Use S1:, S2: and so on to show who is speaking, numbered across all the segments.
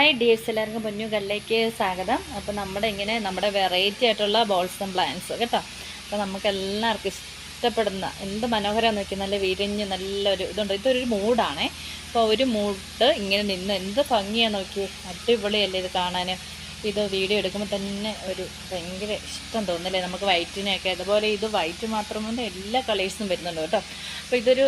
S1: Hi dears, എല്ലാവർക്കും പൊന്നു കല്ലേക്ക് സ്വാഗതം. അപ്പോൾ നമ്മുടെ വെറൈറ്റി ആയിട്ടുള്ള ബോൾസ് ആൻഡ് പ്ലാന്റ്സ് കേട്ടോ. അപ്പോൾ നമുക്ക് എല്ലാവർക്കും ഇഷ്ടപ്പെടുന്ന എന്ത് മനോഹരമാണെന്ന് നോക്കി, നല്ല വിരിഞ്ഞ് നല്ലൊരു ഇതുണ്ട്. ഇതൊരു മൂടാണേ. അപ്പോൾ ഒരു മൂഡ് ഇങ്ങനെ നിന്ന് എന്ത് ഭംഗിയാണെന്ന് നോക്കി, അടിപൊളിയല്ലേ ഇത് കാണാൻ. ഇത് വീഡിയോ എടുക്കുമ്പോൾ തന്നെ ഒരു ഭയങ്കര ഇഷ്ടം തോന്നില്ലേ നമുക്ക് വൈറ്റിനെയൊക്കെ. അതുപോലെ ഇത് വൈറ്റ് മാത്രമല്ല, എല്ലാ കളേഴ്സും വരുന്നുണ്ട് കേട്ടോ. അപ്പോൾ ഇതൊരു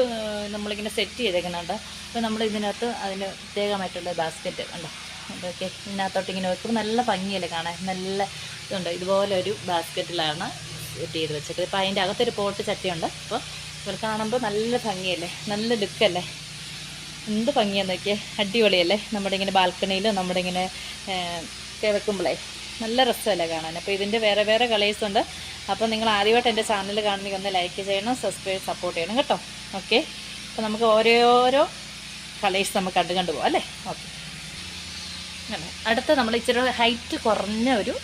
S1: നമ്മളിങ്ങനെ സെറ്റ് ചെയ്തേക്കുന്നുണ്ട്. അപ്പോൾ നമ്മൾ ഇതിനകത്ത് അതിന് പ്രത്യേകമായിട്ടുള്ള ബാസ്ക്കറ്റ് ഉണ്ടോ, അതൊക്കെ ഇതിനകത്തോട്ട് ഇങ്ങനെ വെക്കുമ്പോൾ നല്ല ഭംഗിയല്ലേ കാണാൻ. നല്ല ഇതുണ്ട്. ഇതുപോലെ ഒരു ബാസ്ക്കറ്റിലാണ് സെറ്റ് ചെയ്ത് വെച്ചത്. ഇപ്പോൾ അതിൻ്റെ അകത്തൊരു പോട്ട് ചട്ടിയുണ്ട്. അപ്പോൾ ഇപ്പോൾ കാണുമ്പോൾ നല്ല ഭംഗിയല്ലേ, നല്ല ലുക്കല്ലേ, എന്ത് ഭംഗിയാന്ന് നോക്കിയേ, അടിപൊളിയല്ലേ. നമ്മുടെ ഇങ്ങനെ ബാൽക്കണിയിലും നമ്മുടെ ഇങ്ങനെ വെക്കുമ്പോഴേ നല്ല രസമല്ലേ കാണാൻ. അപ്പോൾ ഇതിൻ്റെ വേറെ വേറെ കളേഴ്സ് ഉണ്ട്. അപ്പോൾ നിങ്ങൾ ആദ്യമായിട്ട് എൻ്റെ ചാനൽ കാണണമെങ്കിൽ ഒന്ന് ലൈക്ക് ചെയ്യണം, സബ്സ്ക്രൈബ് സപ്പോർട്ട് ചെയ്യണം കേട്ടോ. ഓക്കെ, അപ്പോൾ നമുക്ക് ഓരോരോ കളേഴ്സ് നമുക്ക് കണ്ടു പോകാം അല്ലേ. ഓക്കെ, അടുത്ത നമ്മൾ ഇച്ചിരി ഹൈറ്റ് കുറഞ്ഞ ഒരു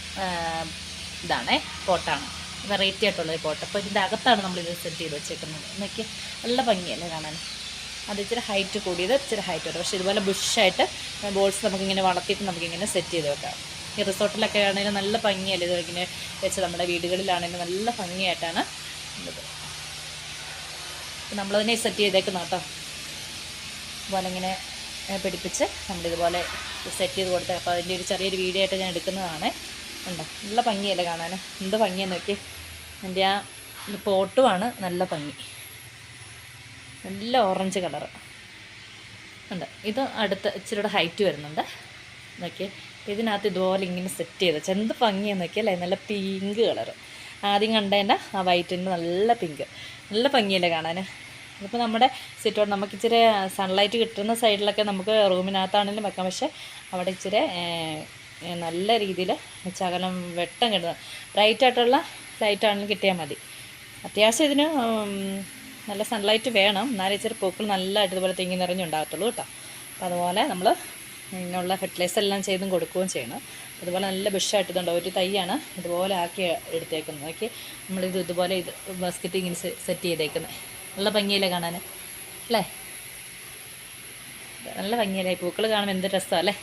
S1: ഇതാണേ, പോട്ടാണ്, വെറൈറ്റി ആയിട്ടുള്ളൊരു പോട്ട്. അപ്പോൾ ഇതിൻ്റെ അകത്താണ് നമ്മളിത് സെറ്റ് ചെയ്ത് വെച്ചേക്കുന്നത്. എന്നൊക്കെ നല്ല ഭംഗിയല്ലേ കാണാൻ. അത് ഇച്ചിരി ഹൈറ്റ് കൂടിയത്, ഇച്ചിരി ഹൈറ്റ് ഉണ്ട്. പക്ഷേ ഇതുപോലെ ബുഷായിട്ട് ബോൾസ് നമുക്കിങ്ങനെ വളർത്തിയിട്ട് നമുക്കിങ്ങനെ സെറ്റ് ചെയ്ത് വെക്കാം. ഈ റിസോർട്ടിലൊക്കെ ആണെങ്കിലും നല്ല ഭംഗിയല്ലേ ഇത് ഇങ്ങനെ വെച്ച്, നമ്മുടെ വീടുകളിലാണെങ്കിലും നല്ല ഭംഗിയായിട്ടാണ് ഉള്ളത്. നമ്മളതിനെ സെറ്റ് ചെയ്തേക്കുന്ന കേട്ടോ. അതുപോലെ ഇങ്ങനെ പിടിപ്പിച്ച് നമ്മളിതുപോലെ സെറ്റ് ചെയ്ത് കൊടുത്തത്. അപ്പോൾ അതിൻ്റെ ഒരു ചെറിയൊരു വീഡിയോ ആയിട്ട് ഞാൻ എടുക്കുന്നതാണ്. ഉണ്ടോ, നല്ല ഭംഗിയല്ലേ കാണാൻ. എന്ത് ഭംഗിയെന്ന് നോക്കി. എൻ്റെ ആ പോട്ടുമാണ് നല്ല ഭംഗി, നല്ല ഓറഞ്ച് കളറ് ഉണ്ട്. ഇത് അടുത്ത് ഇച്ചിരിയുടെ ഹൈറ്റ് വരുന്നുണ്ട് നോക്കി. ഇതിനകത്ത് ഇതുപോലെ ഇങ്ങനെ സെറ്റ് ചെയ്ത് എന്ത് ഭംഗിയാന്ന് നോക്കിയല്ലേ, നല്ല പിങ്ക് കളറ്. ആദ്യം കണ്ടതിൻ്റെ ആ വൈറ്റിൻ്റെ നല്ല പിങ്ക്, നല്ല ഭംഗിയല്ലേ കാണാൻ. ഇപ്പോൾ നമ്മുടെ സിറ്റൗട്ട് നമുക്ക് ഇച്ചിരി സൺലൈറ്റ് കിട്ടുന്ന സൈഡിലൊക്കെ നമുക്ക് റൂമിനകത്താണെങ്കിലും വെക്കാം. പക്ഷേ അവിടെ ഇച്ചിരി നല്ല രീതിയിൽ ശകലം വെട്ടം കിട്ടുന്നത് ബ്രൈറ്റായിട്ടുള്ള ലൈറ്റാണെങ്കിലും കിട്ടിയാൽ മതി. അത്യാവശ്യം ഇതിന് നല്ല സൺലൈറ്റ് വേണം, എന്നാലും ഇച്ചിരി പൂക്കൾ നല്ലതായിട്ട് ഇതുപോലെ തിങ്ങി നിറഞ്ഞുണ്ടാകത്തുള്ളൂ കേട്ടോ. അപ്പോൾ അതുപോലെ നമ്മൾ ഇങ്ങനെയുള്ള ഫെർട്ടിലൈസർ എല്ലാം ചെയ്തും കൊടുക്കുകയും ചെയ്യണം. അതുപോലെ നല്ല ബുഷായിട്ട് ഇതുണ്ടോ, ഒരു തൈയാണ് ഇതുപോലെ ആക്കി എടുത്തേക്കുന്നത്. നോക്കി, നമ്മളിത് ഇതുപോലെ ഇത് ബാസ്ക്കറ്റ് ഇങ്ങനെ സെറ്റ് ചെയ്തേക്കുന്നത്. നല്ല ഭംഗിയല്ലേ കാണാൻ അല്ലേ, നല്ല ഭംഗിയല്ലേ. പൂക്കൾ കാണുമ്പോൾ എന്ത് രസമാണ് അല്ലേ.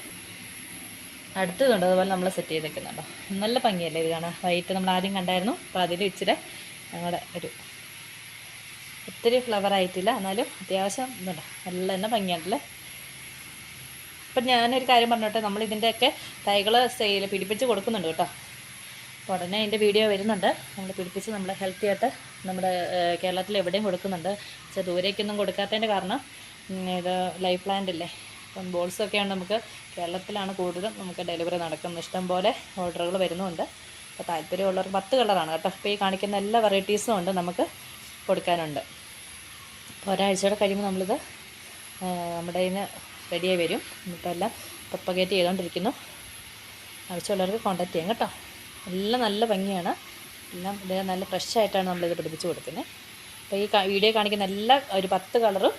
S1: അടുത്തതുണ്ട് അതുപോലെ നമ്മൾ സെറ്റ് ചെയ്തേക്കുന്നുണ്ടോ, നല്ല ഭംഗിയല്ലേ ഇത് കാണാൻ. വൈറ്റ് നമ്മൾ ആദ്യം കണ്ടായിരുന്നു. അപ്പോൾ അതിൽ ഇച്ചിരി ഞങ്ങളുടെ ഒരു ഒത്തിരി ഫ്ലവർ ആയിട്ടില്ല, എന്നാലും അത്യാവശ്യം ഇതുണ്ടോ, നല്ല തന്നെ ഭംഗിയാണല്ലേ. അപ്പം ഞാനൊരു കാര്യം പറഞ്ഞോട്ടെ, നമ്മളിതിൻ്റെയൊക്കെ തൈകൾ പിടിപ്പിച്ച് കൊടുക്കുന്നുണ്ട് കേട്ടോ. അപ്പോൾ ഉടനെ അതിൻ്റെ വീഡിയോ വരുന്നുണ്ട്. നമ്മൾ പിടിപ്പിച്ച് നമ്മൾ ഹെൽത്തി ആയിട്ട് നമ്മുടെ കേരളത്തിൽ എവിടെയും കൊടുക്കുന്നുണ്ട്. പക്ഷേ ദൂരേക്കൊന്നും കൊടുക്കാത്തതിൻ്റെ കാരണം ഇത് ലൈഫ് പ്ലാന്റ് ഇല്ലേ, ഇപ്പം ബോൾസൊക്കെയാണ് നമുക്ക് കേരളത്തിലാണ് കൂടുതലും നമുക്ക് ഡെലിവറി നടക്കുന്നത്. ഇഷ്ടം പോലെ ഓർഡറുകൾ വരുന്നുണ്ട്. അപ്പോൾ താല്പര്യമുള്ളവർക്ക് 10 കളറാണ് കേട്ടോ. അപ്പോൾ ഈ കാണിക്കുന്ന എല്ലാ വെറൈറ്റീസും ഉണ്ട്, നമുക്ക് കൊടുക്കാനുണ്ട്. അപ്പോൾ ഒരാഴ്ചയോടെ കഴിയുമ്പോൾ നമ്മളിത് നമ്മുടെ കയ്യിൽ റെഡിയായി വരും. ഇപ്പോൾ എല്ലാം പ്രൊപ്പഗേറ്റ് ചെയ്തുകൊണ്ടിരിക്കുന്നു. ആവശ്യമുള്ളവർക്ക് കോൺടാക്റ്റ് ചെയ്യാം കേട്ടോ. എല്ലാം നല്ല ഭംഗിയാണ്, എല്ലാം ഇത് നല്ല ഫ്രഷ് ആയിട്ടാണ് നമ്മളിത് പിടിപ്പിച്ച് കൊടുക്കുന്നത്. അപ്പോൾ ഈ വീഡിയോ കാണിക്കുന്ന എല്ലാ ഒരു 10 കളറും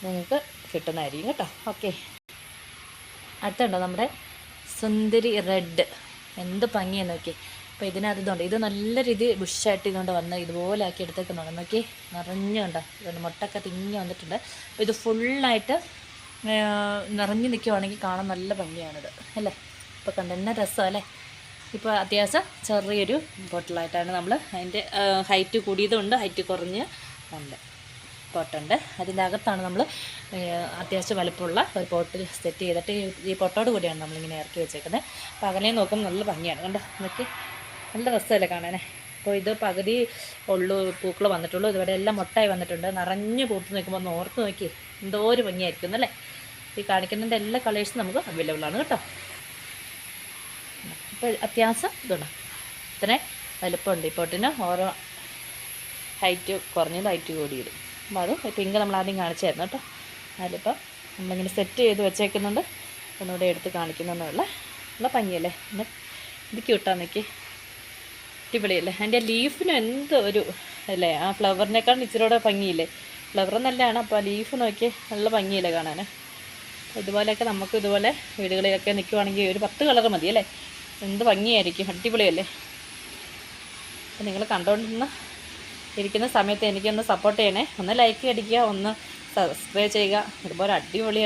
S1: നിങ്ങൾക്ക് കിട്ടുന്നതായിരിക്കും കേട്ടോ. ഓക്കെ, അടുത്തുണ്ടോ നമ്മുടെ സുന്ദരി റെഡ്, എന്ത് ഭംഗിയെന്ന് നോക്കി. അപ്പോൾ ഇതിനകത്ത് ഇതുണ്ട്, ഇത് നല്ല രീതി ബുഷായിട്ട് ഇതുകൊണ്ട് വന്ന് ഇതുപോലെ ആക്കി എടുത്തേക്കുന്നുണ്ട് നോക്കി. നിറഞ്ഞുണ്ട്, ഇതുകൊണ്ട് മുട്ടൊക്കെ തിങ്ങി വന്നിട്ടുണ്ട്. അപ്പോൾ ഇത് ഫുള്ളായിട്ട് നിറഞ്ഞു നിൽക്കുവാണെങ്കിൽ കാണാൻ നല്ല ഭംഗിയാണിത് അല്ലേ. ഇപ്പോൾ കണ്ടെന്ന രസം അല്ലേ. ഇപ്പോൾ അത്യാവശ്യം ചെറിയൊരു ബോട്ടിലായിട്ടാണ് നമ്മൾ അതിൻ്റെ ഹൈറ്റ് കൂടിയതുണ്ട്, ഹൈറ്റ് കുറഞ്ഞ് ഉണ്ട് പോട്ടുണ്ട്. അതിൻ്റെ അകത്താണ് നമ്മൾ അത്യാവശ്യം വലുപ്പമുള്ള ഒരു പോട്ട് സെറ്റ് ചെയ്തിട്ട് ഈ പൊട്ടോട് കൂടിയാണ് നമ്മളിങ്ങനെ ഇറക്കി വെച്ചേക്കുന്നത്. അപ്പോൾ അകലെ നോക്കുമ്പോൾ നല്ല ഭംഗിയാണ് കണ്ടോ നോക്കി, നല്ല രസമല്ലേ കാണാനേ. അപ്പോൾ ഇത് പകുതി ഉള്ളൂ പൂക്കൾ വന്നിട്ടുള്ളൂ. ഇതുവരെ എല്ലാം മൊട്ടായി വന്നിട്ടുണ്ട്. നിറഞ്ഞ് പൂത്ത് നിൽക്കുമ്പോൾ ഒന്ന് ഓർത്ത് നോക്കി എന്തോ ഒരു ഭംഗിയായിരിക്കും എന്നല്ലേ. ഈ കാണിക്കുന്നതിൻ്റെ എല്ലാ കളേഴ്സും നമുക്ക് അവൈലബിൾ ആണ് കേട്ടോ. അപ്പോൾ അത്യാവശ്യം ഇതുണ്ട്, ഇത്രയും വലുപ്പമുണ്ട് ഈ പോട്ടിന്. ഓരോ ഹൈറ്റ് കുറഞ്ഞത് ഹൈറ്റ് കൂടിയത്. അപ്പോൾ അത് പിങ്ക് നമ്മൾ ആദ്യം കാണിച്ചായിരുന്നു കേട്ടോ. അതിലിപ്പോൾ നമ്മളിങ്ങനെ സെറ്റ് ചെയ്ത് വെച്ചേക്കുന്നുണ്ട്. ഒന്നുകൂടെ എടുത്ത് കാണിക്കുന്നുള്ള നല്ല ഭംഗിയല്ലേ. പിന്നെ ഇത് ക്യൂട്ടാ നോക്കി, അടിപൊളിയല്ലേ. അതിൻ്റെ ലീഫിന് എന്ത് ഒരു അല്ലേ, ആ ഫ്ലവറിനേക്കാൾ ഇച്ചിരിയോടെ ഭംഗിയില്ലേ. ഫ്ലവർ നല്ലതാണ്, അപ്പോൾ ആ ലീഫ് നോക്കി നല്ല ഭംഗിയില്ലേ കാണാൻ. ഇതുപോലെയൊക്കെ നമുക്ക് ഇതുപോലെ വീടുകളിലൊക്കെ നിൽക്കുവാണെങ്കിൽ ഒരു 10 കളർ മതി അല്ലേ, എന്ത് ഭംഗിയായിരിക്കും, അടിപൊളിയല്ലേ. അപ്പോൾ നിങ്ങൾ കണ്ടുകൊണ്ടിരുന്ന ഇരിക്കുന്ന സമയത്ത് എനിക്കൊന്ന് സപ്പോർട്ട് ചെയ്യണേ. ഒന്ന് ലൈക്ക് അടിക്കുക, ഒന്ന് സബ്സ്ക്രൈബ് ചെയ്യുക. ഇതുപോലെ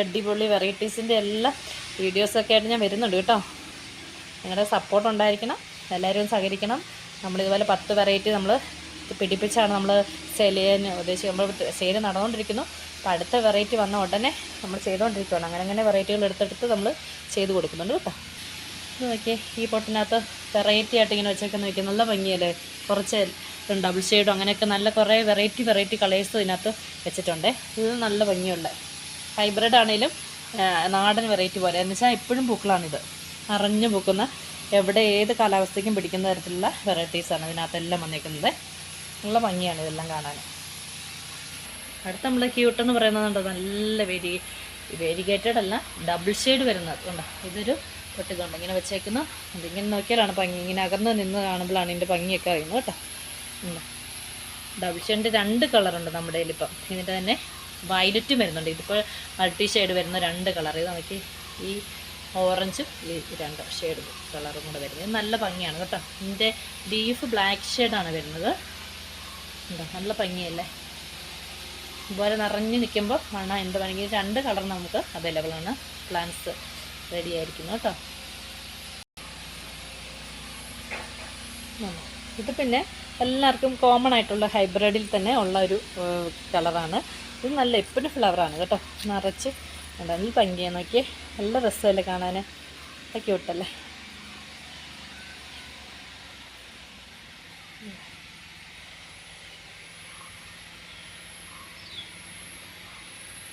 S1: അടിപൊളി വെറൈറ്റീസിൻ്റെ എല്ലാ വീഡിയോസൊക്കെ ആയിട്ട് ഞാൻ വരുന്നുണ്ട് കേട്ടോ. നിങ്ങളുടെ സപ്പോർട്ട് ഉണ്ടായിരിക്കണം, എല്ലാവരും സഹകരിക്കണം. നമ്മളിതുപോലെ 10 വെറൈറ്റി നമ്മൾ പിടിപ്പിച്ചാണ് നമ്മൾ സെയിൽ ചെയ്യാൻ ഉദ്ദേശിച്ച് നമ്മൾ സെയിൽ നടന്നുകൊണ്ടിരിക്കുന്നു. അപ്പോൾ അടുത്ത വെറൈറ്റി വന്ന ഉടനെ നമ്മൾ ചെയ്തുകൊണ്ടിരിക്കുകയാണ്. അങ്ങനെ വെറൈറ്റികൾ എടുത്തെടുത്ത് നമ്മൾ ചെയ്ത് കൊടുക്കുന്നുണ്ട് കേട്ടോ. ഇത് നോക്കിയേ, ഈ പൊട്ടിനകത്ത് വെറൈറ്റി ആയിട്ട് ഇങ്ങനെ വെച്ചേക്കുന്ന നോക്കിയാൽ നല്ല ഭംഗിയല്ലേ. കുറച്ച് ഡബിൾ ഷെയ്ഡും അങ്ങനെയൊക്കെ നല്ല കുറേ വെറൈറ്റി കളേഴ്സ് ഇതിനകത്ത് വെച്ചിട്ടുണ്ട്. ഇത് നല്ല ഭംഗിയുള്ള ഹൈബ്രിഡ് ആണെങ്കിലും നാടൻ വെറൈറ്റി പോലെ എന്ന് വെച്ചാൽ എപ്പോഴും പൂക്കളാണിത്. അറിഞ്ഞു പൂക്കുന്ന എവിടെ ഏത് കാലാവസ്ഥയ്ക്കും പിടിക്കുന്ന തരത്തിലുള്ള വെറൈറ്റീസാണ് ഇതിനകത്തെല്ലാം വന്നേക്കുന്നത്. നല്ല ഭംഗിയാണ് ഇതെല്ലാം കാണാൻ. അടുത്ത നമ്മൾ ക്യൂട്ടെന്ന് പറയുന്നതുണ്ട്, നല്ല വേരിഗേറ്റഡ് അല്ല, ഡബിൾ ഷെയ്ഡ് വരുന്നത് കണ്ടോ. ഇതൊരു പൊട്ടിതുണ്ട് ഇങ്ങനെ വെച്ചേക്കുന്നു. ഇതിങ്ങനെ നോക്കിയാലാണ് ഭംഗി, ഇങ്ങനെ അകന്ന് നിന്ന് കാണുമ്പോഴാണ് ഇതിൻ്റെ ഭംഗിയൊക്കെ അറിയുന്നത് കേട്ടോ. ഡബിൾ ഷെയ്ഡിൻ്റെ 2 കളറുണ്ട് നമ്മുടെ കയ്യിലിപ്പം. ഇതിൻ്റെ തന്നെ വയലറ്റും വരുന്നുണ്ട്. ഇതിപ്പോൾ മൾട്ടി ഷെയ്ഡ് വരുന്ന 2 കളർ. ഇത് നമുക്ക് ഈ ഓറഞ്ചും ഈ 2 ഷെയ്ഡ് കളറും കൂടെ വരുന്നത്. ഇത് നല്ല ഭംഗിയാണ് കേട്ടോ. ഇതിൻ്റെ ലീഫ് ബ്ലാക്ക് ഷെയ്ഡാണ് വരുന്നത്. ഉണ്ടോ, നല്ല ഭംഗിയല്ലേ. ഇതുപോലെ നിറഞ്ഞ് നിൽക്കുമ്പോൾ കാണാൻ എന്ത് ഭംഗി. 2 കളർ നമുക്ക് അവൈലബിൾ ആണ്. പ്ലാന്റ്സ് റെഡി ആയിരിക്കുന്നു കേട്ടോ. ഇത് പിന്നെ എല്ലാവർക്കും കോമൺ ആയിട്ടുള്ള ഹൈബ്രിഡിൽ തന്നെ ഉള്ള ഒരു കളറാണ്. ഇത് നല്ല എപ്പോഴും ഫ്ലവറാണ് കേട്ടോ. നിറച്ച് നല്ല ഭംഗിയാണ്. നോക്കിയേ, നല്ല രസമല്ലേ കാണാൻ. ക്യൂട്ടല്ലേ.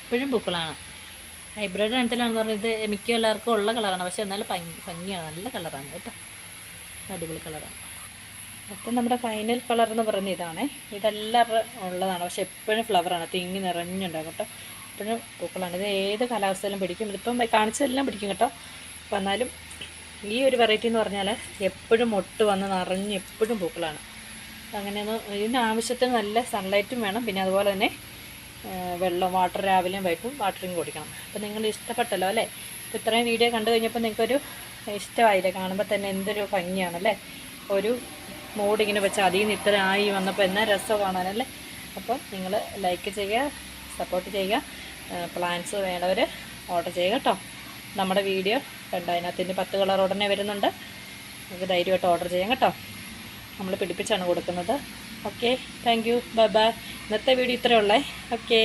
S1: എപ്പോഴും പൂക്കളാണ്. ഹൈബ്രിഡ് ഇനത്തിലാണെന്ന് പറഞ്ഞത് മിക്ക എല്ലാവർക്കും ഉള്ള കളറാണ്. പക്ഷെ എന്നാലും ഭംഗിയാണ്, നല്ല കളറാണ് കേട്ടോ. അടിപൊളി കളറാണ്. അപ്പം നമ്മുടെ ഫൈനൽ കളർ എന്ന് പറയുന്നത് ഇതാണ്. ഇതെല്ലാം ഉള്ളതാണ്. പക്ഷെ എപ്പോഴും ഫ്ലവറാണ്, തിങ്ങി നിറഞ്ഞുണ്ടാകും കേട്ടോ. എപ്പോഴും പൂക്കളാണ്. ഇത് ഏത് കാലാവസ്ഥയിലും പിടിക്കും. ഇതിപ്പം കാണിച്ചതെല്ലാം പിടിക്കും കേട്ടോ. അപ്പം എന്നാലും ഈ ഒരു വെറൈറ്റി എന്ന് പറഞ്ഞാൽ എപ്പോഴും മൊട്ട് വന്ന് നിറഞ്ഞ് എപ്പോഴും പൂക്കളാണ്. അങ്ങനെയൊന്നും ഇതിന് ആവശ്യത്തിന് നല്ല സൺലൈറ്റും വേണം. പിന്നെ അതുപോലെ തന്നെ വാട്ടർ രാവിലെയും വൈകിട്ടും വാട്ടറിങ് കൊടുക്കണം. അപ്പോൾ നിങ്ങൾ ഇഷ്ടപ്പെട്ടല്ലോ അല്ലേ. അപ്പോൾ ഇത്രയും വീഡിയോ കണ്ടു കഴിഞ്ഞപ്പോൾ നിങ്ങൾക്കൊരു ഇഷ്ടമായില്ലേ. കാണുമ്പോൾ തന്നെ എന്തൊരു ഭംഗിയാണല്ലേ. ഒരു മൂടിങ്ങനെ വെച്ച് അതിൽ നിന്ന് ഇത്ര ആയി വന്നപ്പോൾ എന്നാ രസം കാണാനല്ലേ. അപ്പം നിങ്ങൾ ലൈക്ക് ചെയ്യുക, സപ്പോർട്ട് ചെയ്യുക. പ്ലാന്റ്സ് വേണ്ടവർ ഓർഡർ ചെയ്യുക കേട്ടോ. നമ്മുടെ വീഡിയോ കണ്ടോ, അതിനകത്ത് 10 കളർ ഉടനെ വരുന്നുണ്ട്. നമുക്ക് ധൈര്യമായിട്ട് ഓർഡർ ചെയ്യാം കേട്ടോ. നമ്മൾ പിടിപ്പിച്ചാണ് കൊടുക്കുന്നത്. Okay, thank you, bye bye. ഇന്നത്തെ വീഡിയോ ഇത്രയേ ഉള്ളേ. ഓക്കേ.